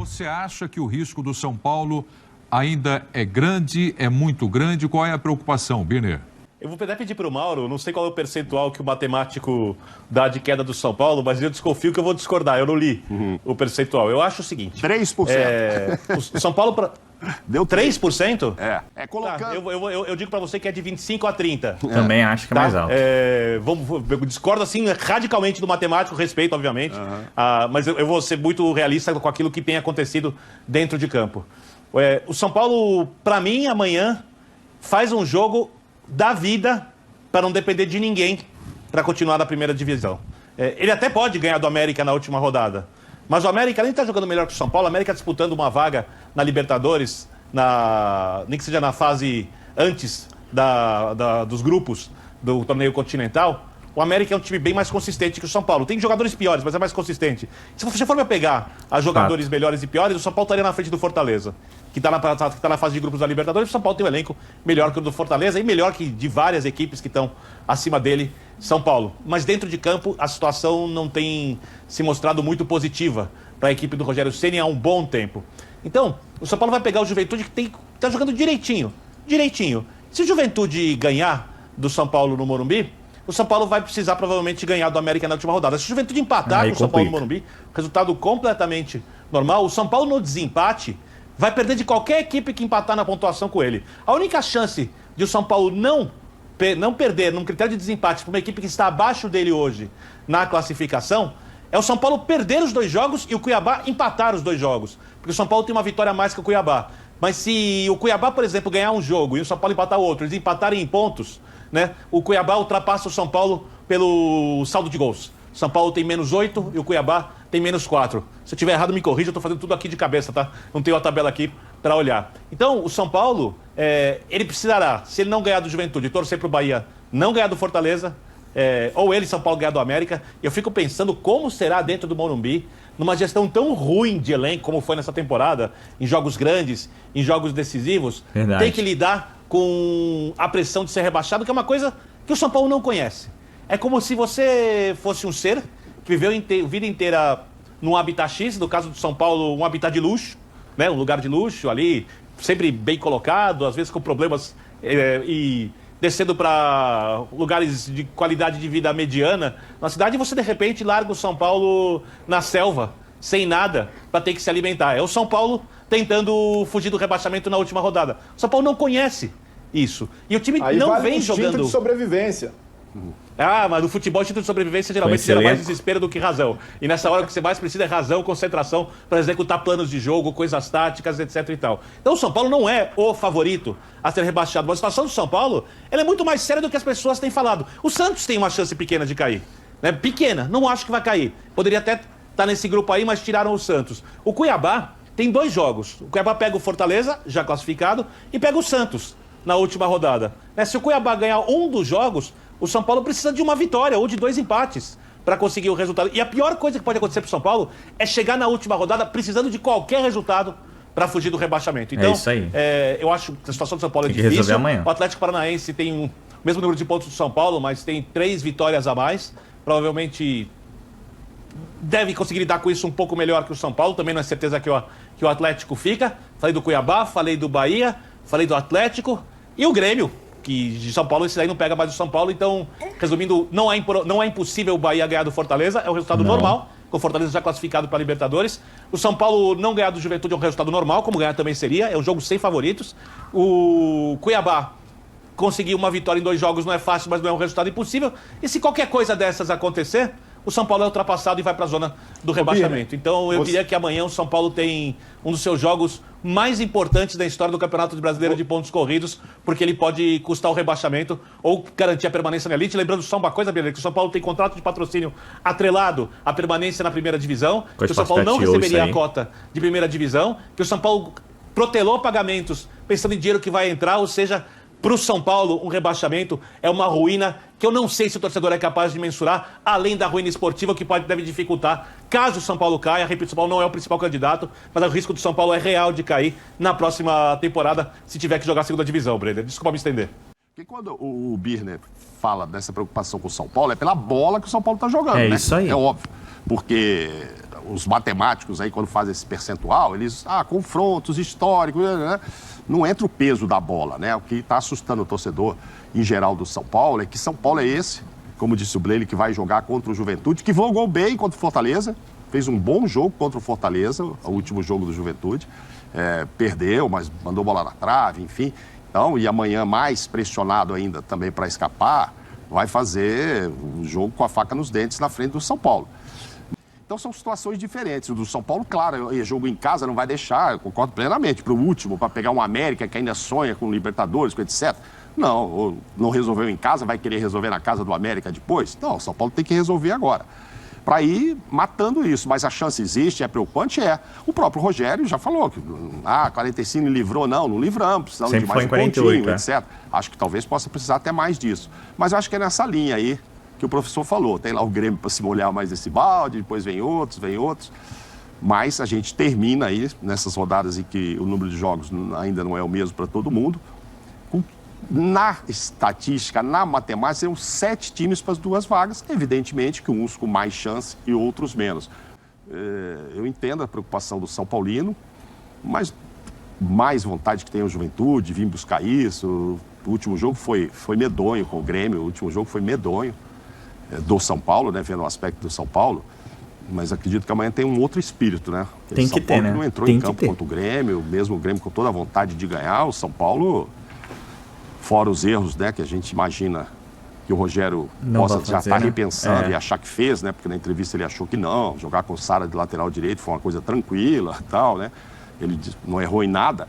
Você acha que o risco do São Paulo ainda é grande, é muito grande? Qual é a preocupação, Birner? Eu vou até pedir para o Mauro, não sei qual é o percentual que o matemático dá de queda do São Paulo, mas eu desconfio que eu vou discordar, eu não li o percentual. Eu acho o seguinte... 3%. O São Paulo... Deu 3%? É colocando... Tá, eu digo para você que é de 25 a 30. Também acho que é mais alto. Eu discordo assim radicalmente do matemático, respeito, obviamente, mas eu vou ser muito realista com aquilo que tem acontecido dentro de campo. O São Paulo, para mim, amanhã, faz um jogo da vida para não depender de ninguém para continuar na primeira divisão. Ele até pode ganhar do América na última rodada, mas o América nem está jogando melhor que o São Paulo. O América disputando uma vaga na Libertadores, nem que seja na fase antes dos grupos do torneio continental. O América é um time bem mais consistente que o São Paulo. Tem jogadores piores, mas é mais consistente. Se você for pegar as jogadores melhores e piores, o São Paulo estaria na frente do Fortaleza, que está na fase de grupos da Libertadores. O São Paulo tem um elenco melhor que o do Fortaleza e melhor que de várias equipes que estão acima dele, São Paulo. Mas dentro de campo, a situação não tem se mostrado muito positiva para a equipe do Rogério Ceni há um bom tempo. Então, o São Paulo vai pegar o Juventude que está jogando direitinho. Se o Juventude ganhar do São Paulo no Morumbi, o São Paulo vai precisar provavelmente ganhar do América na última rodada. Se o Juventude empatar com o São Paulo no Morumbi, resultado completamente normal, o São Paulo no desempate vai perder de qualquer equipe que empatar na pontuação com ele. A única chance de o São Paulo não perder num critério de desempate para uma equipe que está abaixo dele hoje na classificação é o São Paulo perder os 2 jogos e o Cuiabá empatar os 2 jogos. Porque o São Paulo tem uma vitória a mais que o Cuiabá. Mas se o Cuiabá, por exemplo, ganhar um jogo e o São Paulo empatar o outro, eles empatarem em pontos, né, o Cuiabá ultrapassa o São Paulo pelo saldo de gols. O São Paulo tem -8 e o Cuiabá tem -4. Se eu estiver errado, me corrija, eu estou fazendo tudo aqui de cabeça, tá? Não tenho a tabela aqui para olhar. Então, o São Paulo, ele precisará, se ele não ganhar do Juventude, torcer para o Bahia não ganhar do Fortaleza, ou ele, São Paulo, ganhar do América. Eu fico pensando como será dentro do Morumbi, numa gestão tão ruim de elenco como foi nessa temporada, em jogos grandes, em jogos decisivos, Verdade. tem que lidar com a pressão de ser rebaixado, que é uma coisa que o São Paulo não conhece. É como se você fosse um ser que viveu a vida inteira num habitat X, no caso do São Paulo, um habitat de luxo, né? Um lugar de luxo ali, sempre bem colocado, às vezes com problemas e descendo para lugares de qualidade de vida mediana. Na cidade você, de repente, larga o São Paulo na selva, sem nada, para ter que se alimentar. É o São Paulo tentando fugir do rebaixamento na última rodada. O São Paulo não conhece isso. E o time aí não vale vem jogando... instinto de sobrevivência. Mas no futebol, instinto de sobrevivência geralmente gera mais desespero do que razão. E nessa hora o que você mais precisa é razão, concentração para executar planos de jogo, coisas táticas, etc e tal. Então o São Paulo não é o favorito a ser rebaixado. Mas a situação do São Paulo, ela é muito mais séria do que as pessoas têm falado. O Santos tem uma chance pequena de cair. Né? Pequena, não acho que vai cair. Poderia até estar nesse grupo aí, mas tiraram o Santos. O Cuiabá tem 2 jogos. O Cuiabá pega o Fortaleza, já classificado, e pega o Santos na última rodada. Se o Cuiabá ganhar um dos jogos, o São Paulo precisa de uma vitória ou de 2 empates para conseguir o resultado. E a pior coisa que pode acontecer para o São Paulo é chegar na última rodada precisando de qualquer resultado para fugir do rebaixamento. Então, isso aí. Eu acho que a situação do São Paulo é Tem que difícil. resolver amanhã. O Atlético Paranaense tem o mesmo número de pontos do São Paulo, mas tem 3 vitórias a mais. Provavelmente deve conseguir lidar com isso um pouco melhor que o São Paulo. Também não é certeza que o Atlético fica. Falei do Cuiabá, falei do Bahia, falei do Atlético e o Grêmio, que de São Paulo esse daí não pega mais do São Paulo. Então, resumindo, não é impossível o Bahia ganhar do Fortaleza, é o resultado normal, com o Fortaleza já classificado para a Libertadores. O São Paulo não ganhar do Juventude é um resultado normal, como ganhar também seria, é um jogo sem favoritos. O Cuiabá conseguir uma vitória em 2 jogos não é fácil, mas não é um resultado impossível. E se qualquer coisa dessas acontecer, o São Paulo é ultrapassado e vai para a zona do rebaixamento. Então eu diria que amanhã o São Paulo tem um dos seus jogos mais importantes da história do Campeonato Brasileiro de pontos corridos, porque ele pode custar o rebaixamento ou garantir a permanência na elite. Lembrando só uma coisa, Birner, que o São Paulo tem contrato de patrocínio atrelado à permanência na primeira divisão, que o São Paulo não receberia a cota de primeira divisão, que o São Paulo protelou pagamentos pensando em dinheiro que vai entrar, ou seja, para o São Paulo, um rebaixamento é uma ruína que eu não sei se o torcedor é capaz de mensurar, além da ruína esportiva que deve dificultar. Caso o São Paulo caia, repito, o São Paulo não é o principal candidato, mas o risco do São Paulo é real de cair na próxima temporada, se tiver que jogar a segunda divisão, Brenner. Desculpa me estender. Porque quando o Birner fala dessa preocupação com o São Paulo, é pela bola que o São Paulo está jogando, né? É isso aí. É óbvio. Porque os matemáticos aí, quando fazem esse percentual, eles, confrontos históricos, né? Não entra o peso da bola, né? O que está assustando o torcedor em geral do São Paulo é que São Paulo é esse, como disse o Bleile, que vai jogar contra o Juventude, que jogou bem contra o Fortaleza, fez um bom jogo contra o Fortaleza, o último jogo do Juventude, perdeu, mas mandou bola na trave, enfim. Então, e amanhã mais pressionado ainda também para escapar, vai fazer um jogo com a faca nos dentes na frente do São Paulo. Então são situações diferentes. O do São Paulo, claro, jogo em casa não vai deixar, eu concordo plenamente, para o último, para pegar um América que ainda sonha com Libertadores, com etc. Não, não resolveu em casa, vai querer resolver na casa do América depois? Não, o São Paulo tem que resolver agora. Para ir matando isso, mas a chance existe, é preocupante, é. O próprio Rogério já falou que 45 livrou, não livramos, precisamos sempre de mais foi em um 48, pontinho, etc. Acho que talvez possa precisar até mais disso. Mas eu acho que é nessa linha aí que o professor falou. Tem lá o Grêmio para se molhar mais esse balde, depois vem outros. Mas a gente termina aí, nessas rodadas em que o número de jogos ainda não é o mesmo para todo mundo, na estatística, na matemática, seriam 7 times para as 2 vagas. Evidentemente que uns com mais chance e outros menos. Eu entendo a preocupação do São Paulino, mas mais vontade que tem o Juventude, vir buscar isso. O último jogo foi medonho com o Grêmio, o último jogo foi medonho do São Paulo, né, vendo o aspecto do São Paulo. Mas acredito que amanhã tem um outro espírito, né? Tem que ter, né? Não entrou em campo contra o Grêmio, mesmo o Grêmio com toda a vontade de ganhar, o São Paulo... Fora os erros, né, que a gente imagina que o Rogério possa já estar repensando e achar que fez, né? Porque na entrevista ele achou que não, jogar com o Sara de lateral direito foi uma coisa tranquila e tal, né? Ele não errou em nada,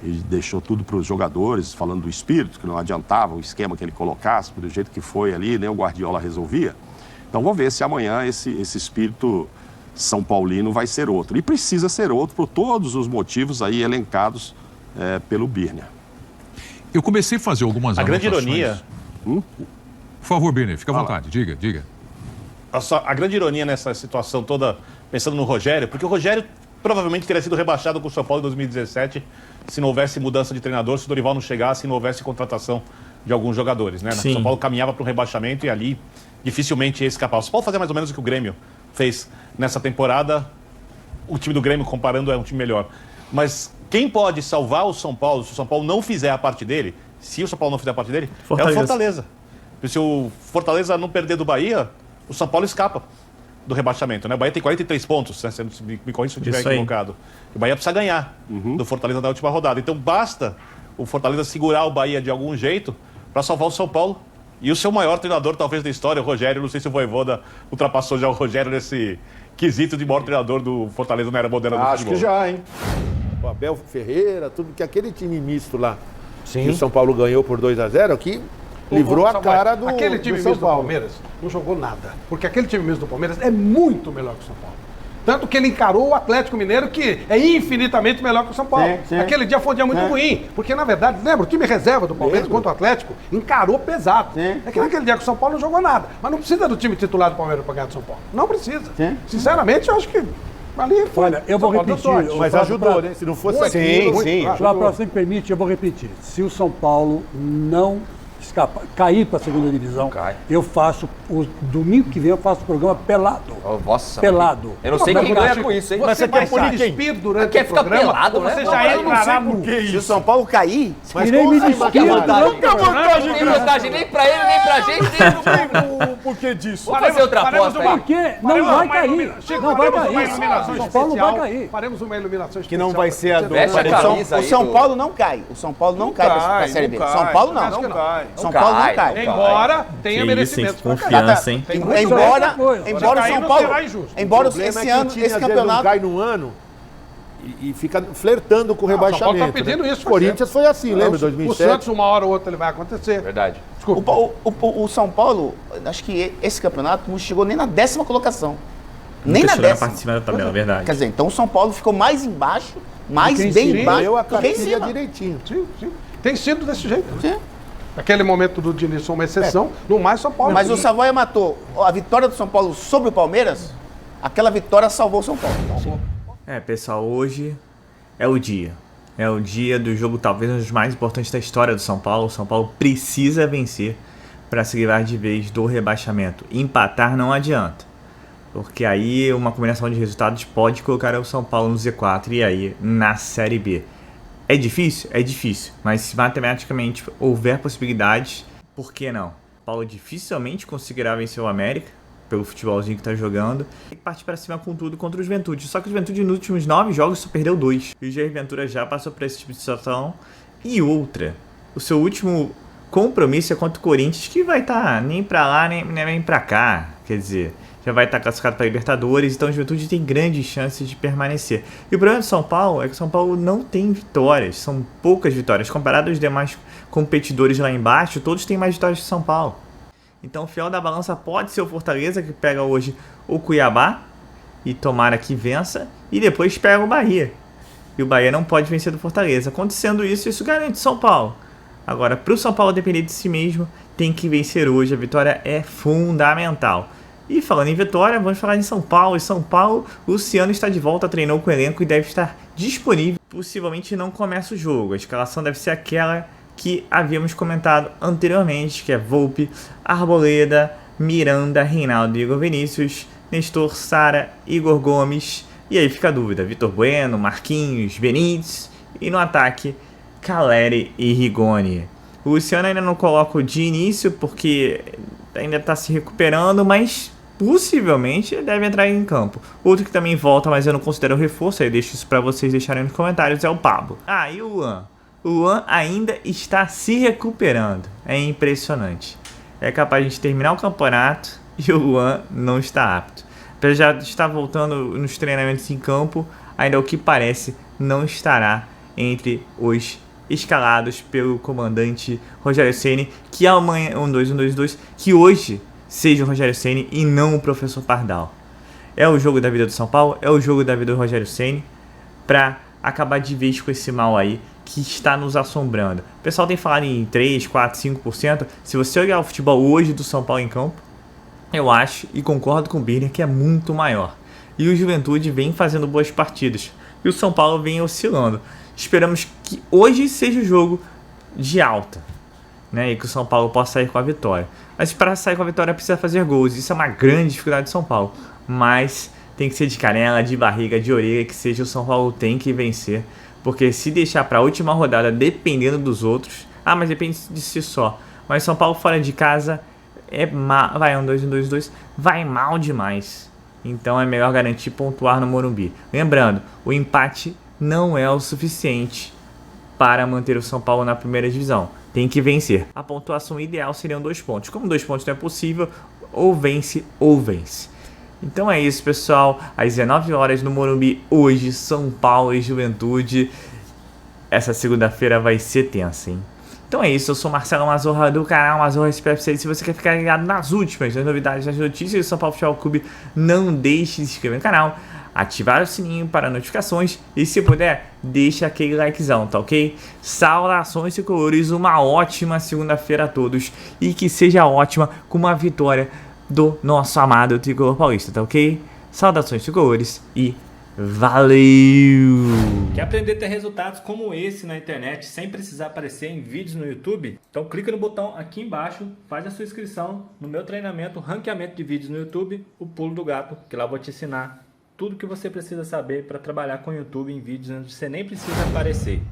ele deixou tudo para os jogadores, falando do espírito, que não adiantava o esquema que ele colocasse, do jeito que foi ali, nem o Guardiola resolvia. Então vamos ver se amanhã esse espírito São Paulino vai ser outro. E precisa ser outro por todos os motivos aí elencados pelo Birner. Eu comecei a fazer algumas anotações. A grande ironia... Por favor, Birner, fica à vontade, diga. A grande ironia nessa situação toda, pensando no Rogério, porque o Rogério provavelmente teria sido rebaixado com o São Paulo em 2017 se não houvesse mudança de treinador, se o Dorival não chegasse e não houvesse contratação de alguns jogadores, né? O São Paulo caminhava para um rebaixamento e ali dificilmente ia escapar. O São Paulo fazia mais ou menos o que o Grêmio fez nessa temporada. O time do Grêmio, comparando, é um time melhor. Mas quem pode salvar o São Paulo, se o São Paulo não fizer a parte dele, se o São Paulo não fizer a parte dele, é o Fortaleza. Se o Fortaleza não perder do Bahia, o São Paulo escapa do rebaixamento, né? O Bahia tem 43 pontos, né? Me corrija se eu estiver equivocado. O Bahia precisa ganhar do Fortaleza na última rodada. Então basta o Fortaleza segurar o Bahia de algum jeito para salvar o São Paulo. E o seu maior treinador, talvez, da história, o Rogério, não sei se o Vojvoda ultrapassou já o Rogério nesse quesito de maior treinador do Fortaleza na era moderna do futebol. Acho que já, hein? O Abel Ferreira, tudo, que aquele time misto lá, que o São Paulo ganhou por 2-0, que livrou a cara do aquele time do São misto do Paulo. Palmeiras não jogou nada, porque aquele time misto do Palmeiras é muito melhor que o São Paulo. Tanto que ele encarou o Atlético Mineiro, que é infinitamente melhor que o São Paulo. Sim. Aquele dia foi um dia muito ruim, porque na verdade, lembra, o time reserva do Palmeiras contra o Atlético encarou pesado. Sim. É que naquele dia que o São Paulo não jogou nada. Mas não precisa do time titular do Palmeiras para ganhar do São Paulo. Não precisa. Sim. Sinceramente, eu acho que ali foi. Olha, eu vou repetir. Mas ajudou, né? Se não fosse aquilo... Sim. Para você me permite, eu vou repetir. Se o São Paulo não cair para a segunda divisão, eu faço, o domingo que vem eu faço o programa pelado. Nossa. Pelado. Eu não sei quem ganha com isso, hein? Mas você quer punir quem? despir durante Quer o ficar programa, pelado, ou né? você Não, já eu não entrará sei no... isso. Se o São Paulo cair, Irei me despir fica à vontade. durante o programa. não tem vantagem nem pra ele, nem pra gente, nem pro público. Por que disso? Vamos fazer outra aposta aí. Porque não vai cair. Não vai cair. São Paulo não vai cair. Faremos uma iluminação especial. Que não vai ser a do... Veste a camisa aí O São do- Paulo não cai. O São Paulo não cai pra Série B. São Paulo não. Não cai. São Paulo não cai. Embora tenha Que merecimento. isso, hein? Confiança, hein? Embora o cair, São não Paulo... será injusto. Embora O problema esse é que ano, o time, esse às vezes, campeonato... não cai num ano e fica flertando com o São Paulo rebaixamento. tá pedindo isso, O Corinthians foi assim, lembra? O 2007. Santos, uma hora ou outra, ele vai acontecer. Verdade. Desculpa. O São Paulo, acho que esse campeonato não chegou nem na 10ª colocação. Nem na Nunca chegou na 10ª. parte de cima da tabela, verdade. Quer dizer, então o São Paulo ficou mais embaixo, mais Quem bem sim, embaixo Deu a do que em cartilha cima. direitinho. Sim. Tem sido desse jeito. Sim. Aquele momento do Diniz foi uma exceção. No mais, São Paulo... Mas o Savoia matou a vitória do São Paulo sobre o Palmeiras, aquela vitória salvou o São Paulo. Pessoal, hoje é o dia. É o dia do jogo talvez um dos mais importantes da história do São Paulo. O São Paulo precisa vencer para se livrar de vez do rebaixamento. Empatar não adianta. Porque aí uma combinação de resultados pode colocar o São Paulo no Z4 e aí na Série B. É difícil? É difícil. Mas se matematicamente houver possibilidades, por que não? O Paulo dificilmente conseguirá vencer o América, pelo futebolzinho que tá jogando. Tem que partir para cima com tudo contra o Juventude. Só que o Juventude nos últimos 9 jogos só perdeu 2. E o Jair Ventura já passou por esse tipo de situação. E outra, o seu último compromisso é contra o Corinthians, que vai estar nem pra lá, nem pra cá. Quer dizer, já vai estar classificado para Libertadores, então o Juventude tem grandes chances de permanecer. E o problema do São Paulo é que o São Paulo não tem vitórias, são poucas vitórias. Comparado aos demais competidores lá embaixo, todos têm mais vitórias que o São Paulo. Então o fiel da balança pode ser o Fortaleza, que pega hoje o Cuiabá, e tomara que vença, e depois pega o Bahia. E o Bahia não pode vencer do Fortaleza. Acontecendo isso, isso garante o São Paulo. Agora, para o São Paulo depender de si mesmo, tem que vencer hoje. A vitória é fundamental. E falando em vitória, vamos falar em São Paulo. Em São Paulo, o Luciano está de volta, treinou com o elenco e deve estar disponível. Possivelmente não começa o jogo. A escalação deve ser aquela que havíamos comentado anteriormente, que é Volpi, Arboleda, Miranda, Reinaldo e Igor Vinícius, Nestor, Sara, Igor Gomes. E aí fica a dúvida, Vitor Bueno, Marquinhos, Benítez e no ataque, Caleri e Rigoni. O Luciano ainda não coloca de início porque ainda está se recuperando, mas possivelmente ele deve entrar em campo. Outro que também volta, mas eu não considero reforço, aí eu deixo isso para vocês deixarem nos comentários, é o Pablo. Ah, e o Luan? O Luan ainda está se recuperando, é impressionante. É capaz de a gente terminar o campeonato e o Luan não está apto. Apesar de já estar voltando nos treinamentos em campo, ainda o que parece não estará entre os escalados pelo comandante Rogério Ceni, que amanhã, 1-2, que hoje seja o Rogério Ceni e não o professor Pardal. É o jogo da vida do São Paulo, é o jogo da vida do Rogério Ceni, para acabar de vez com esse mal aí que está nos assombrando. O pessoal tem falado em 3, 4, 5%. Se você olhar o futebol hoje do São Paulo em campo, eu acho e concordo com o Birner que é muito maior. E o Juventude vem fazendo boas partidas. E o São Paulo vem oscilando. Esperamos que hoje seja o jogo de alta, né? E que o São Paulo possa sair com a vitória. Mas para sair com a vitória precisa fazer gols. Isso é uma grande dificuldade do São Paulo. Mas tem que ser de canela, de barriga, de orelha, que seja o São Paulo tem que vencer. Porque se deixar para a última rodada dependendo dos outros... Ah, mas depende de si só. Mas São Paulo fora de casa... vai 1-2, vai mal demais. Então é melhor garantir pontuar no Morumbi. Lembrando, o empate não é o suficiente para manter o São Paulo na primeira divisão. Tem que vencer. A pontuação ideal seriam 2 pontos. Como 2 pontos não é possível, ou vence ou vence. Então é isso, pessoal. Às 19 horas no Morumbi, hoje, São Paulo e Juventude. Essa segunda-feira vai ser tensa, hein? Então é isso, eu sou Marcelo Mazorra do canal Mazorra SPFC. Se você quer ficar ligado nas últimas, nas novidades, nas notícias do São Paulo Futebol Clube, não deixe de se inscrever no canal, ativar o sininho para notificações e, se puder, deixa aquele likezão, tá ok? Saudações tricolores, uma ótima segunda-feira a todos e que seja ótima com uma vitória do nosso amado tricolor paulista, tá ok? Saudações tricolores e valeu! Quer aprender a ter resultados como esse na internet sem precisar aparecer em vídeos no YouTube? Então clica no botão aqui embaixo, faz a sua inscrição no meu treinamento, ranqueamento de vídeos no YouTube, o Pulo do Gato, que lá eu vou te ensinar tudo que você precisa saber para trabalhar com o YouTube em vídeos onde você nem precisa aparecer.